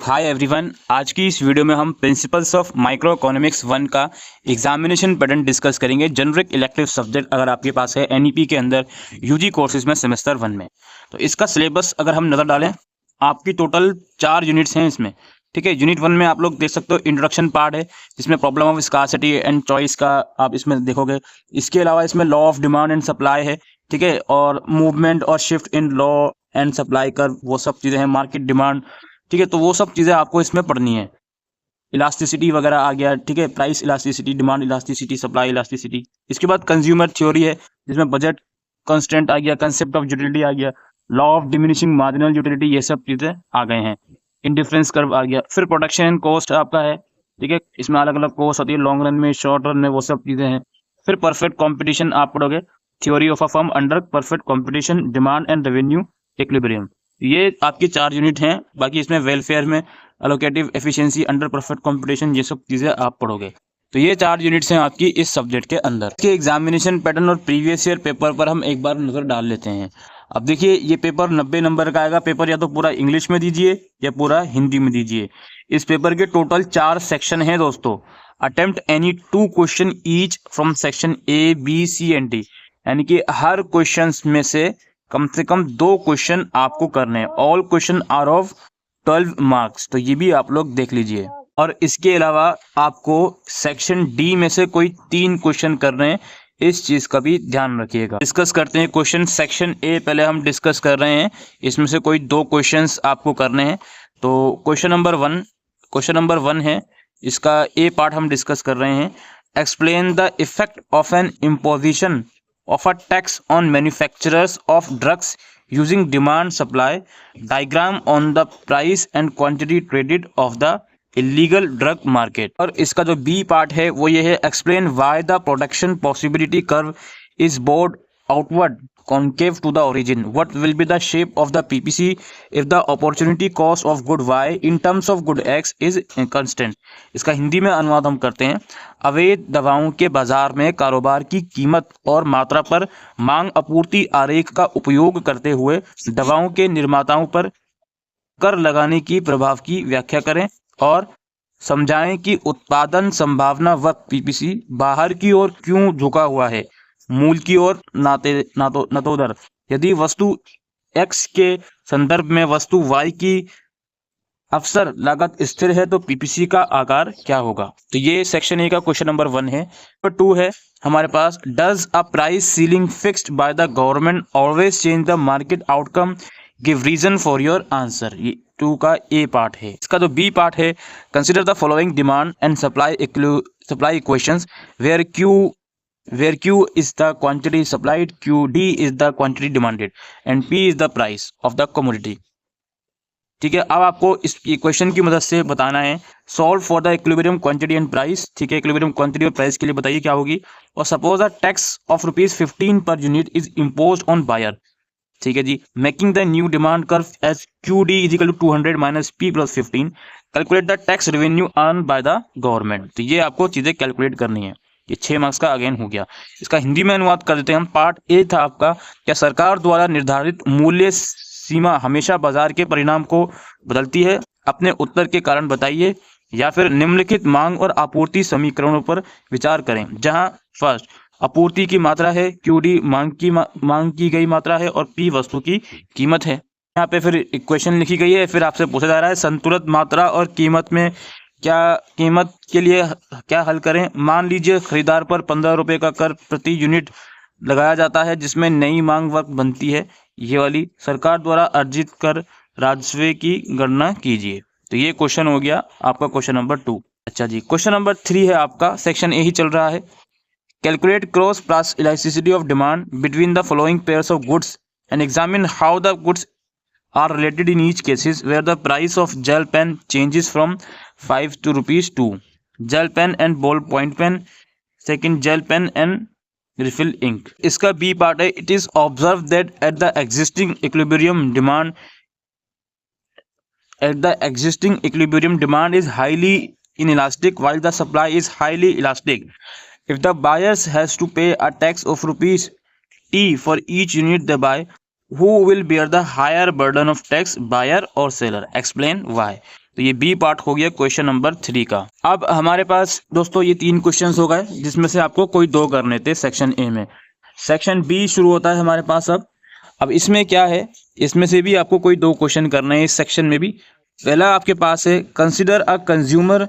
Hi everyone, आज की इस वीडियो में हम प्रिंसिपल्स ऑफ माइक्रो इकोनॉमिक्स 1 का एग्जामिनेशन पैटर्न डिस्कस करेंगे। जेनरिक इलेक्टिव सब्जेक्ट अगर आपके पास है एनईपी के अंदर यूजी कोर्सेज में सेमेस्टर 1 में, तो इसका सिलेबस अगर हम नज़र डालें, आपकी टोटल 4 यूनिट्स हैं इसमें। ठीक है, यूनिट 1 में आप लोग देख सकते हो इंट्रोडक्शन पार्ट है, जिसमें problem of scarcity and choice का आप इसमें देखोगे। इसके अलावा इसमें law of demand and supply है, ठीक है, और मूवमेंट और shift in law and supply कर वो सब चीज़ें हैं, मार्केट डिमांड, ठीक है, तो वो सब चीज़ें आपको इसमें पढ़नी है। इलास्टिसिटी वगैरह आ गया, ठीक है, price elasticity, demand elasticity, supply elasticity. इसके बाद कंज्यूमर थ्योरी है, जिसमें बजट कंस्टेंट आ गया, कंसेप्ट ऑफ यूटिलिटी आ गया, law of diminishing marginal utility, ये सब चीज़ें आ गए हैं। इंडिफरेंस कर्व आ गया। फिर प्रोडक्शन एंड कॉस्ट आपका है, ठीक है, इसमें अलग अलग कॉस्ट होती है, लॉन्ग रन में, शॉर्ट रन में, वो सब चीज़ें हैं। फिर परफेक्ट कॉम्पिटिशन आप पढ़ोगे, theory of a firm under perfect competition, demand and revenue equilibrium. ये आपकी 4 यूनिट हैं। बाकी इसमें वेलफेयर में अलोकेटिव एफिशिएंसी अंडर परफेक्ट कंपटीशन, ये सब चीज़ें आप पढ़ोगे। तो ये 4 यूनिट्स हैं आपकी इस सब्जेक्ट के अंदर। इसके एग्जामिनेशन पैटर्न और प्रीवियस ईयर पेपर पर हम एक बार नज़र डाल लेते हैं। अब देखिए, ये पेपर 90 नंबर का आएगा। पेपर या तो पूरा इंग्लिश में दीजिए या पूरा हिंदी में दीजिए। इस पेपर के टोटल 4 सेक्शन हैं दोस्तों। Attempt any 2 question each from section A, B, C and D, यानी कि हर क्वेश्चन में से कम 2 क्वेश्चन आपको करने हैं। All question are of 12 marks, तो ये भी आप लोग देख लीजिए। और इसके अलावा आपको सेक्शन डी में से कोई 3 क्वेश्चन करने हैं, इस चीज का भी ध्यान रखिएगा। डिस्कस करते हैं क्वेश्चन। सेक्शन ए पहले हम डिस्कस कर रहे हैं, इसमें से कोई 2 क्वेश्चंस आपको करने हैं। तो क्वेश्चन नंबर 1 है, इसका ए पार्ट हम डिस्कस कर रहे हैं। Explain the effect of N imposition of a tax on manufacturers of drugs using demand supply diagram on the price and quantity traded of the illegal drug market। और इसका जो B part है वो ये है, explain why the production possibility curve is board outward concave to the origin, what will be the shape of the PPC if the opportunity cost of good Y in terms of good X is constant। इसका हिंदी में अनुवाद हम करते हैं। अवैध दवाओं के बाजार में कारोबार की कीमत और मात्रा पर मांग आपूर्ति आरेख का उपयोग करते हुए दवाओं के निर्माताओं पर कर लगाने की प्रभाव की व्याख्या करें और समझाएं कि उत्पादन संभावना व PPC बाहर की ओर क्यों झुका हुआ है, मूल की ओर नतोदर। यदि वस्तु X के संदर्भ में वस्तु Y की अवसर लागत स्थिर है तो PPC का आकार क्या होगा। तो ये सेक्शन ए का क्वेश्चन नंबर 1 है। नंबर 2 है हमारे पास, does a price ceiling fixed by the government always change the market outcome, give reason for your answer. ये 2 का ए पार्ट है। इसका जो बी पार्ट है, consider the following demand and supply equations where Q is the quantity supplied, QD is the quantity demanded and P is the price of the commodity। ठीक है, अब आपको इस इक्वेशन की मदद से बताना है, solve for the equilibrium quantity and price. ठीक है, इक्विलिब्रियम क्वांटिटी और प्राइस के लिए बताइए क्या होगी। और सपोज अ टैक्स ऑफ ₹15 पर unit is imposed on buyer. ठीक है जी, making the new demand curve as QD is equal to 200 minus P plus 15, calculate the tax revenue earn by the government. तो ये आपको चीजें कैलकुलेट करनी है। ये 6 मार्क्स का अगेन हो गया। इसका हिंदी में अनुवाद कर देते हैं हम। पार्ट ए था आपका, क्या सरकार द्वारा निर्धारित मूल्य सीमा हमेशा बाजार के परिणाम को बदलती है, अपने उत्तर के कारण बताइए, या फिर निम्नलिखित मांग और आपूर्ति समीकरणों पर विचार करें, जहां फर्स्ट आपूर्ति की मात्रा है, QD मांग की गई मात्रा है, और P वस्तु की कीमत है। यहाँ पे फिर इक्वेशन लिखी गई है। फिर आपसे पूछा जा रहा है संतुलित मात्रा और कीमत में कीमत के लिए क्या हल करें। मान लीजिए खरीदार पर 15 रुपये का कर प्रति यूनिट लगाया जाता है, जिसमें नई मांग वक्त बनती है, ये वाली। सरकार द्वारा अर्जित कर राजस्व की गणना कीजिए। तो ये क्वेश्चन हो गया आपका क्वेश्चन नंबर 2। अच्छा जी, क्वेश्चन नंबर 3 है आपका, सेक्शन ए ही चल रहा है। Calculate cross price elasticity of demand between the following pairs of goods and examine how the goods are related in each cases where the price of gel pen changes from 5 to ₹2। gel pen and ball point pen, second gel pen and refill ink। इसका B part है, it is observed that at the existing equilibrium demand is highly inelastic while the supply is highly elastic। if the buyers has to pay a tax of ₹T for each unit they buy, who will bear the higher burden of tax, buyer or seller, explain why। तो ये B part हो गया question number 3 का। अब हमारे पास दोस्तों ये 3 questions हो गए, जिसमें से आपको कोई 2 करने थे सेक्शन ए में। सेक्शन बी शुरू होता है हमारे पास। अब इसमें क्या है, इसमें से भी आपको कोई 2 क्वेश्चन करने हैं इस सेक्शन में भी। पहला आपके पास है consider a consumer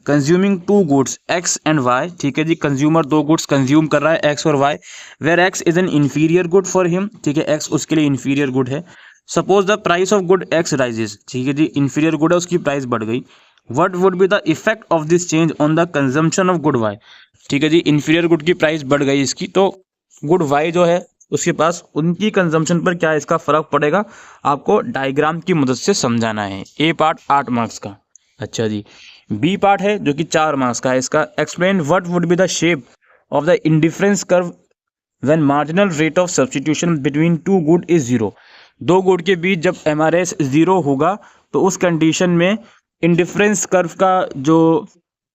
consuming 2 goods X and Y. ठीक है जी, कंज्यूमर 2 गुड्स कंज्यूम कर रहा है, एक्स और Y, where X is an inferior good for him. ठीक है, एक्स उसके लिए इंफीरियर गुड है। Suppose the price of good X rises. ठीक है जी, इंफीरियर गुड है, उसकी प्राइस बढ़ गई। What would be the effect of this change on the consumption of good Y. ठीक है जी, इंफीरियर गुड की प्राइस बढ़ गई इसकी, तो गुड वाई जो है उसके पास उनकी कंजम्पशन पर क्या इसका फर्क पड़ेगा, आपको डायग्राम की मदद से समझाना है। ए पार्ट 8 मार्क्स का। अच्छा जी, बी पार्ट है जो कि 4 मार्क्स का है इसका। Explain what would be the shape of the indifference curve when marginal rate of substitution between 2 good is 0। 2 good के बीच जब MRS 0 होगा तो उस कंडीशन में इंडिफरेंस कर्व का जो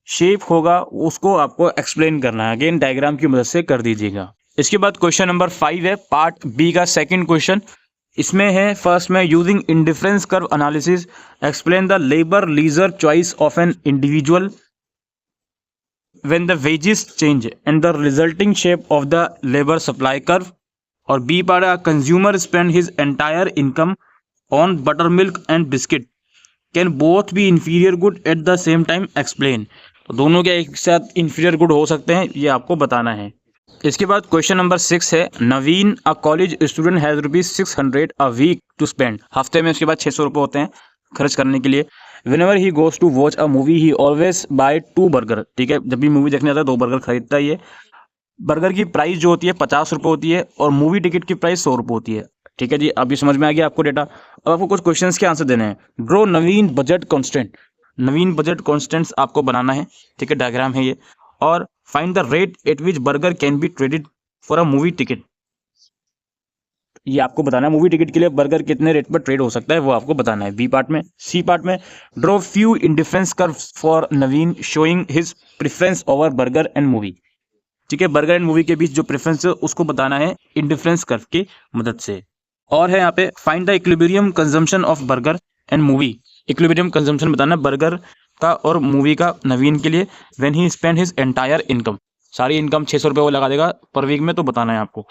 शेप होगा उसको आपको एक्सप्लेन करना है। अगेन डायग्राम की मदद से कर दीजिएगा। इसके बाद क्वेश्चन नंबर 5 है पार्ट बी का सेकंड क्वेश्चन। इसमें है फर्स्ट में using indifference curve analysis explain the labour leisure choice of an individual when the wages change and the resulting shape of the labour supply curve. और B part consumer spend his entire income on butter milk and biscuit can both be inferior good at the same time explain. तो दोनों के एक साथ inferior good हो सकते हैं, ये आपको बताना है। इसके बाद क्वेश्चन नंबर 6 है Naveen a college student has ₹600 a week to spend. हफ्ते में उसके बाद 600 रुपये होते हैं खर्च करने के लिए। Whenever he goes to watch a movie he always buy 2 burger. ठीक है, जब भी मूवी देखने जाता है 2 बर्गर खरीदता ही है। बर्गर की प्राइस जो होती है 50 रुपये होती है और मूवी टिकट की प्राइस 100 रुपये होती है। ठीक है जी, अभी समझ में आ गया आपको डेटा। अब आपको कुछ क्वेश्चंस के आंसर देने हैं। ड्रॉ नवीन बजट कॉन्स्टेंट। नवीन बजट कॉन्स्टेंट्स आपको बनाना है। ठीक है, डायग्राम है ये। और find the rate at which burger can be traded for a movie ticket. ये आपको बताना है मूवी टिकट के लिए बर्गर कितने रेट पर ट्रेड हो सकता है, वो आपको बताना है बी पार्ट में। सी पार्ट में draw few indifference curve for Naveen showing his preference over burger and movie. ठीक है, बर्गर एंड मूवी के बीच जो प्रेफरेंस है उसको बताना है इंडिफरेंस कर्व की मदद से। और है यहाँ पे find the equilibrium consumption of burger and movie. Equilibrium consumption बताना है बर्गर का और मूवी का नवीन के लिए। When he spend his entire income, सारी इनकम 600 रुपये वो लगा देगा पर वीक में, तो बताना है आपको।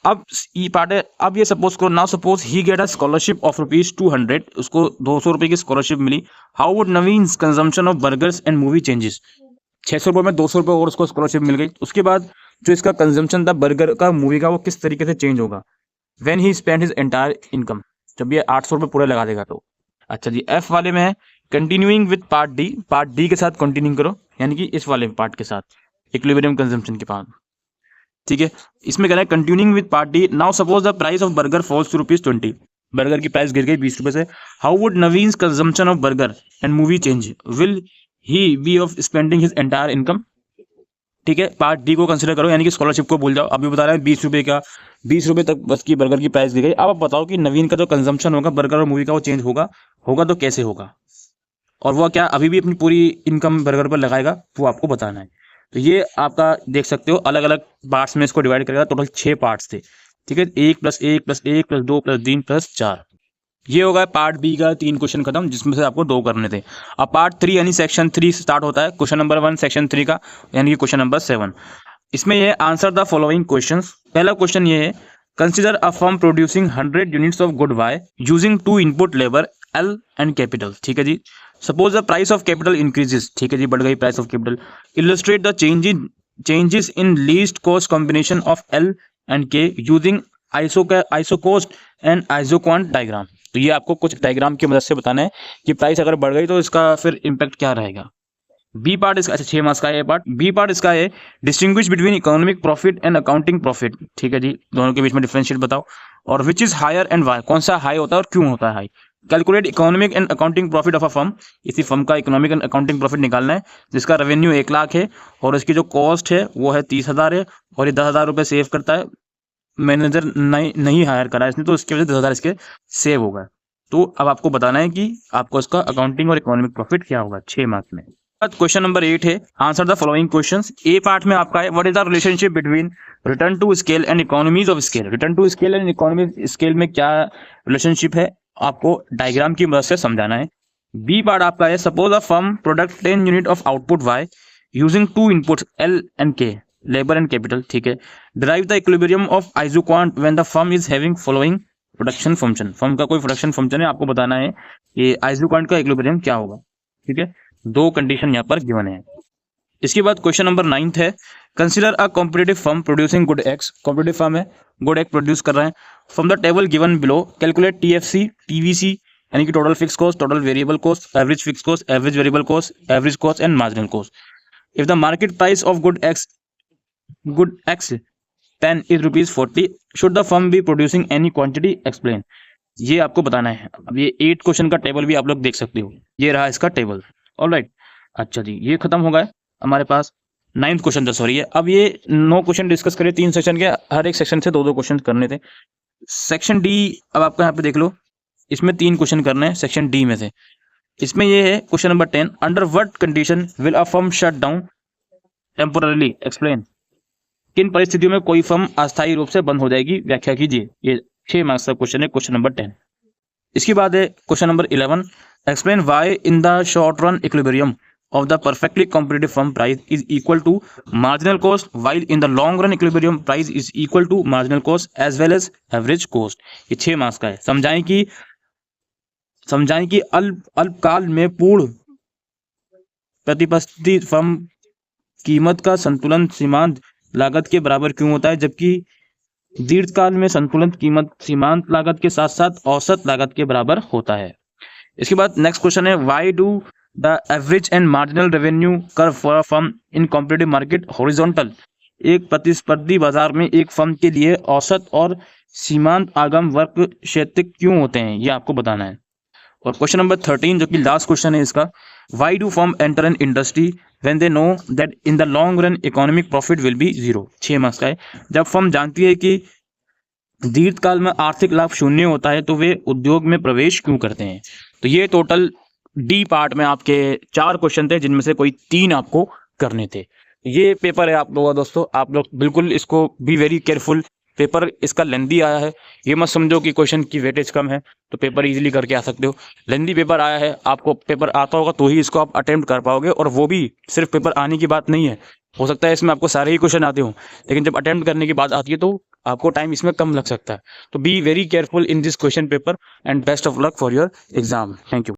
अब ई पार्ट है। अब ये सपोज करो, now suppose he get a scholarship of ₹200, उसको 200 रुपये की स्कॉलरशिप मिली। How would Naveen consumption of burgers and movie changes. 600 रुपये में 200 रुपये और उसको स्कॉलरशिप मिल गई। उसके बाद जो इसका कंजम्पशन था बर्गर का मूवी का वो किस तरीके से चेंज होगा। When he spend his entire income, जब ये 800 रुपये पूरे लगा देगा तो। अच्छा जी, एफ वाले में है continuing with part D. Part D के साथ कंटिन्यू करो, यानी कि इस वाले पार्ट के साथ इक्विलिब्रियम कंजम्पशन के पास। ठीक है, इसमें कह रहा है continuing with part D. Now suppose the price of burger falls to ₹20। Burger की प्राइस गिर गई 20 रुपये से। How would Naveen consumption of burger and movie change. Will he be of spending his entire income. ठीक है, पार्ट डी को consider करो, यानी कि स्कॉलरशिप को भूल जाओ। अभी बता रहा है 20 रुपये का, 20 रुपये तक बस की बर्गर की प्राइस दी गई। अब आप बताओ कि नवीन का जो कंजम्पशन होगा बर्गर और मूवी का वो चेंज होगा तो कैसे होगा, और वो क्या अभी भी अपनी पूरी इनकम बर्गर पर लगाएगा, वो आपको बताना है। तो ये आपका देख सकते हो अलग अलग पार्ट्स में इसको डिवाइड करेगा। टोटल 6 पार्ट्स थे। ठीक है, 1 + 1 + 1 + 2 + 3 + 4। ये होगा पार्ट बी का 3 क्वेश्चन खत्म, जिसमें से आपको 2 करने थे। अब पार्ट 3 यानी सेक्शन 3 स्टार्ट होता है। क्वेश्चन नंबर 1 सेक्शन 3 का, यानी कि क्वेश्चन नंबर 7। इसमें ये आंसर द फॉलोइंग क्वेश्चंस। पहला क्वेश्चन ये है consider a firm producing 100 units of good Y using 2 input labour L and capital. ठीक है जी, suppose the price of capital increases. ठीक है जी, बढ़ गई price of capital. Illustrate the changes in least cost combination of L and K using isocost and isoquant diagram. तो ये आपको कुछ डायग्राम की मदद से बताना है कि प्राइस अगर बढ़ गई तो इसका फिर इम्पैक्ट क्या रहेगा। बी पार्ट इसका 6 मार्क्स का है। पार्ट बी पार्ट इसका है distinguish between economic profit and accounting profit. ठीक है जी, दोनों के बीच में डिफरेंशिएट बताओ। और which is higher and why, कौन सा हाई होता है और क्यों होता है high. Calculate economic and accounting profit of a firm. इसी फर्म का इकोनॉमिक एंड अकाउंटिंग प्रॉफिट निकालना है जिसका रेवेन्यू 1 लाख है और इसकी जो कॉस्ट है वो है 30,000 है और ये 10,000 रुपये सेव करता है। मैनेजर नहीं हायर करा इसने, तो इसकी वजह से 10,000 इसके सेव होगा। तो अब आपको बताना है कि आपको इसका अकाउंटिंग और इकोनॉमिक प्रॉफिट क्या होगा 6 मार्क्स में। क्वेश्चन नंबर 8 है answer the following questions. A part में आपका है what is the relationship between return to scale and economies of scale. Return to scale and economy scale में क्या रिलेशनशिप है, आपको डायग्राम की मदद से समझाना है। बी पार्ट आपका है, suppose a firm product 10 unit of output Y using two inputs L and K, labour and capital, ठीक है। Derive the equilibrium of isoquant when the firm is having following production function. Firm का कोई production function है, आपको बताना है कि isoquant का इक्विलिब्रियम क्या होगा, ठीक है। दो कंडीशन यहाँ पर गिवन है। इसके बाद क्वेश्चन नंबर 9 है, consider a competitive firm producing good x. Competitive firm है, गुड एक्स प्रोड्यूस कर रहे हैं। From the table given below calculate TFC TVC, यानी कि total fix cost, total variable cost, average fix cost, average variable cost, average cost and marginal cost. If the market price of good x 10 is ₹40, should the firm be producing any quantity, explain. ये आपको बताना है। अब ये 8 question का table भी आप लोग देख सकते हो, ये रहा इसका टेबल। ऑलराइट, अच्छा जी, ये खत्म हो गया हमारे पास 9th क्वेश्चन था, सॉरी। अब ये 9 क्वेश्चन डिस्कस करें, 3 सेक्शन के, हर एक सेक्शन से 2-2 क्वेश्चन करने थे। सेक्शन डी, अब आपका यहाँ पे देख लो, इसमें 3 क्वेश्चन करने हैं सेक्शन डी में से। इसमें ये है question number 10, under what condition will a firm shut down temporarily, explain. किन परिस्थितियों में कोई फर्म अस्थायी रूप से बंद हो जाएगी, व्याख्या कीजिए। ये 6 मार्क्स का क्वेश्चन है, क्वेश्चन नंबर 10। इसके बाद है question number 11, explain why in the short run equilibrium of the perfectly competitive firm price is equal to marginal cost, while in the long run equilibrium price is equal to marginal cost as well as average cost। ये 6 marks का है। समझाएं कि अल्पकाल में पूर्ण प्रतिस्पर्धी firm कीमत का संतुलन सीमांत लागत के बराबर क्यों होता है, जबकि दीर्घकाल में संतुलन कीमत सीमांत लागत के साथ साथ औसत लागत के बराबर होता है। इसके बाद नेक्स्ट क्वेश्चन है, why do the average and marginal revenue curve for a firm in competitive market horizontal. एक प्रतिस्पर्धी बाजार में एक फर्म के लिए औसत और सीमांत आगम वक्र क्षैतिज क्यों होते हैं, ये आपको बताना है। और क्वेश्चन नंबर 13 जो कि लास्ट क्वेश्चन है इसका, why do firm enter an industry when they know that in the long run economic profit will be 0। 6 marks का है। जब फर्म जानती है कि दीर्घकाल में आर्थिक लाभ शून्य होता है तो वे उद्योग में प्रवेश क्यों करते हैं। तो ये टोटल डी पार्ट में आपके 4 क्वेश्चन थे, जिनमें से कोई 3 आपको करने थे। ये पेपर है आप लोगों का दोस्तों, आप लोग बिल्कुल इसको बी वेरी केयरफुल। पेपर इसका लेंदी आया है, ये मत समझो कि क्वेश्चन की वेटेज कम है तो पेपर इजीली करके आ सकते हो। लेंदी पेपर आया है, आपको पेपर आता होगा तो ही इसको आप अटेम्प्ट कर पाओगे, और वो भी सिर्फ पेपर आने की बात नहीं है। हो सकता है इसमें आपको सारे ही क्वेश्चन आते हो, लेकिन जब अटेम्प्ट करने की बात आती है तो आपको टाइम इसमें कम लग सकता है। तो be very careful in this question paper and best of luck for your exam. Thank you.